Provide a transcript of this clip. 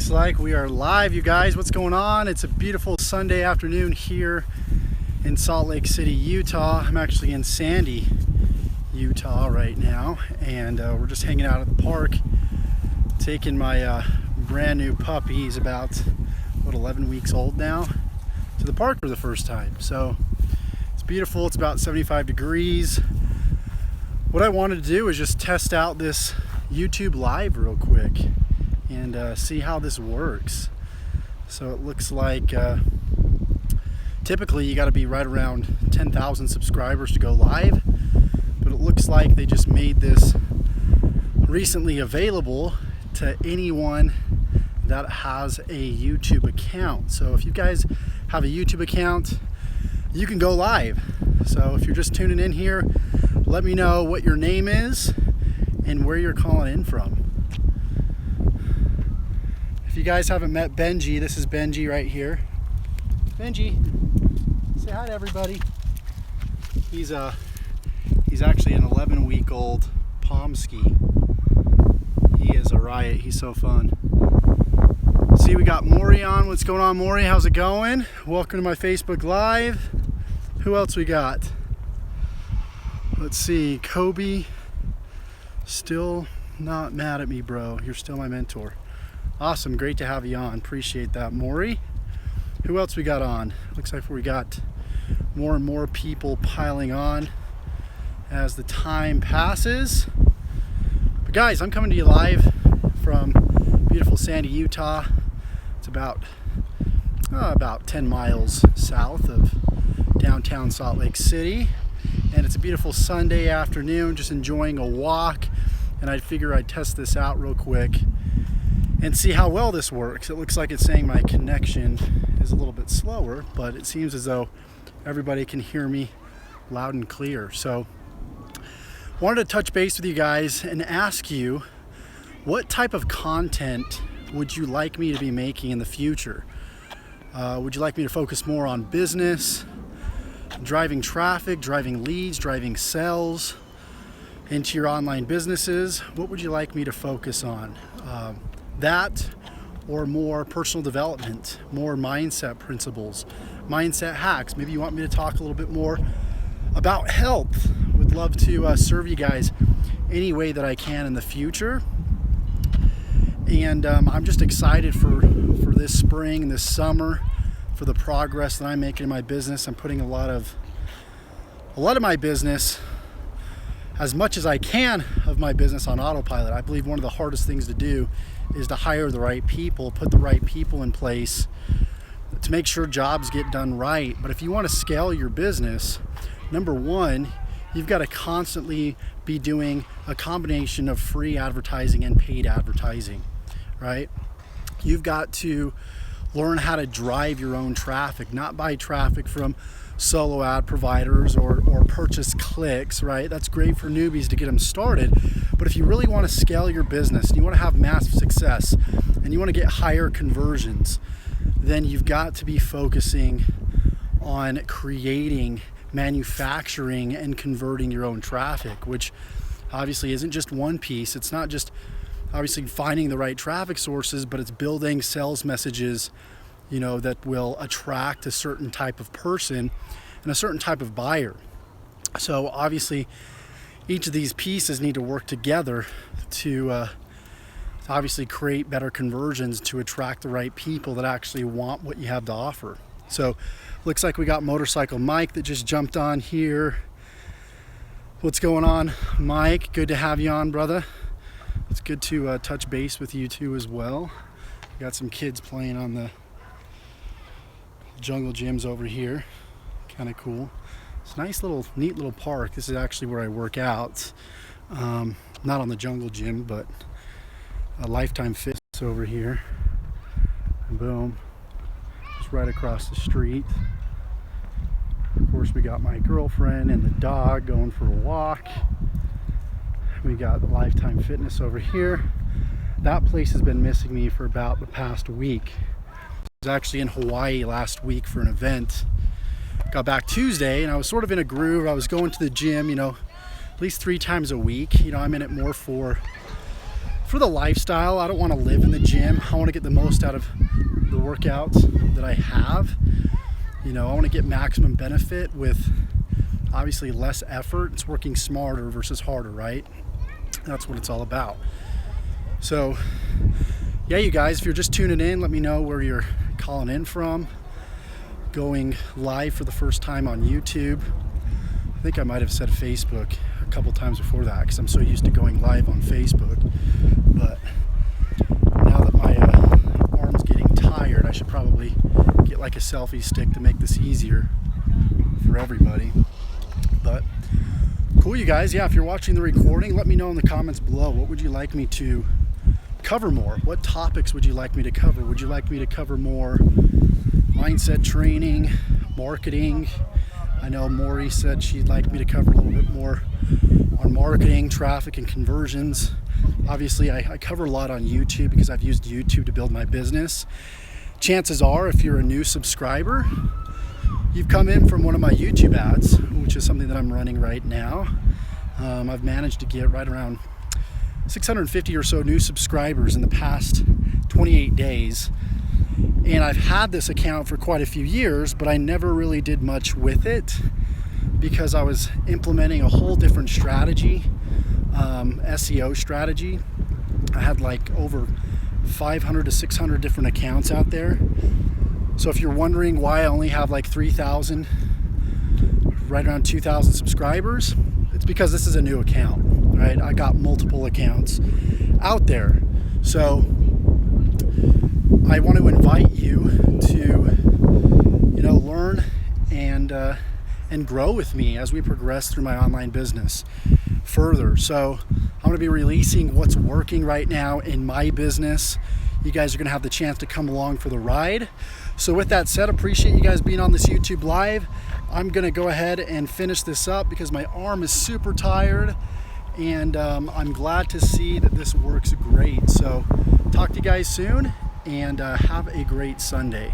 Looks like we are live, you guys. What's going on? It's a beautiful Sunday afternoon here in Salt Lake City, Utah. I'm actually in Sandy, Utah right now, and we're just hanging out at the park, taking my brand new puppy. He's about 11 weeks old now, to the park for the first time. So it's beautiful. It's about 75 degrees. What I wanted to do is just test out this YouTube live real quick and see how this works. So it looks like typically you got to be right around 10,000 subscribers to go live, but it looks like they just made this recently available to anyone that has a YouTube account. So if you guys have a YouTube account, you can go live. So if you're just tuning in here, let me know what your name is and where you're calling in from. If you guys haven't met Benji, this is Benji right here. Benji, say hi to everybody. He's actually an 11-week-old Pomsky. He is a riot. He's so fun. See, we got Maury on. What's going on, Maury? How's it going? Welcome to my Facebook Live. Who else we got? Let's see. Kobe. Still not mad at me, bro. You're still my mentor. Awesome. Great to have you on. Appreciate that, Maury. Who else we got on? Looks like we got more and more people piling on as the time passes. But guys, I'm coming to you live from beautiful Sandy, Utah. It's about 10 miles south of downtown Salt Lake City. And it's a beautiful Sunday afternoon, just enjoying a walk. And I figure I'd test this out real quick and see how well this works. It looks like it's saying my connection is a little bit slower, but it seems as though everybody can hear me loud and clear. So wanted to touch base with you guys and ask you, what type of content would you like me to be making in the future? Would you like me to focus more on business, driving traffic, driving leads, driving sales into your online businesses? What would you like me to focus on? That or more personal development, more mindset principles, mindset hacks? Maybe you want me to talk a little bit more about health. Would love to serve you guys any way that I can in the future. And I'm just excited for this spring and this summer, for the progress that I'm making in my business. I'm putting a lot of my business, as much as I can of my business, on autopilot. I believe one of the hardest things to do is to hire the right people, put the right people in place to make sure jobs get done right. But if you want to scale your business, number one, you've got to constantly be doing a combination of free advertising and paid advertising, right? You've got to learn how to drive your own traffic, not buy traffic from solo ad providers or purchase clicks, right? That's great for newbies to get them started. But if you really want to scale your business and you want to have massive success and you want to get higher conversions, then you've got to be focusing on creating, manufacturing, and converting your own traffic, which obviously isn't just one piece. It's not just obviously finding the right traffic sources, but it's building sales messages, that will attract a certain type of person and a certain type of buyer. So obviously each of these pieces need to work together to obviously create better conversions, to attract the right people that actually want what you have to offer. So looks like we got Motorcycle Mike that just jumped on here. What's going on, Mike? Good to have you on, brother. It's good to touch base with you too as well. Got some kids playing on the jungle gyms over here. Kind of cool. It's a nice little, neat little park. This is actually where I work out. Not on the jungle gym, but a Lifetime Fitness over here. And boom, just right across the street. Of course, we got my girlfriend and the dog going for a walk. We got the Lifetime Fitness over here. That place has been missing me for about the past week. I was actually in Hawaii last week for an event. Got back Tuesday and I was sort of in a groove. I was going to the gym, at least 3 times a week. I'm in it more for for the lifestyle. I don't want to live in the gym. I want to get the most out of the workouts that I have. You know, I want to get maximum benefit with obviously less effort. It's working smarter versus harder, right? That's what it's all about. So yeah, you guys, if you're just tuning in, let me know where you're calling in from. Going live for the first time on YouTube. I think I might have said Facebook a couple times before that because I'm so used to going live on Facebook. But now that my arm's getting tired, I should probably get like a selfie stick to make this easier for everybody. But cool, you guys. Yeah, if you're watching the recording, let me know in the comments below. What would you like me to cover more? What topics would you like me to cover? Would you like me to cover more mindset training, marketing? I know Maury said she'd like me to cover a little bit more on marketing, traffic, and conversions. Obviously, I cover a lot on YouTube because I've used YouTube to build my business. Chances are, if you're a new subscriber, you've come in from one of my YouTube ads, which is something that I'm running right now. I've managed to get right around 650 or so new subscribers in the past 28 days. And I've had this account for quite a few years, but I never really did much with it because I was implementing a whole different strategy, SEO strategy. I had like over 500 to 600 different accounts out there. So if you're wondering why I only have like 3,000, right around 2,000 subscribers, it's because this is a new account, right? I got multiple accounts out there. So I want to invite you to, learn and grow with me as we progress through my online business further. So I'm going to be releasing what's working right now in my business. You guys are going to have the chance to come along for the ride. So with that said, appreciate you guys being on this YouTube live. I'm going to go ahead and finish this up because my arm is super tired, and I'm glad to see that this works great. So talk to you guys soon, and have a great Sunday.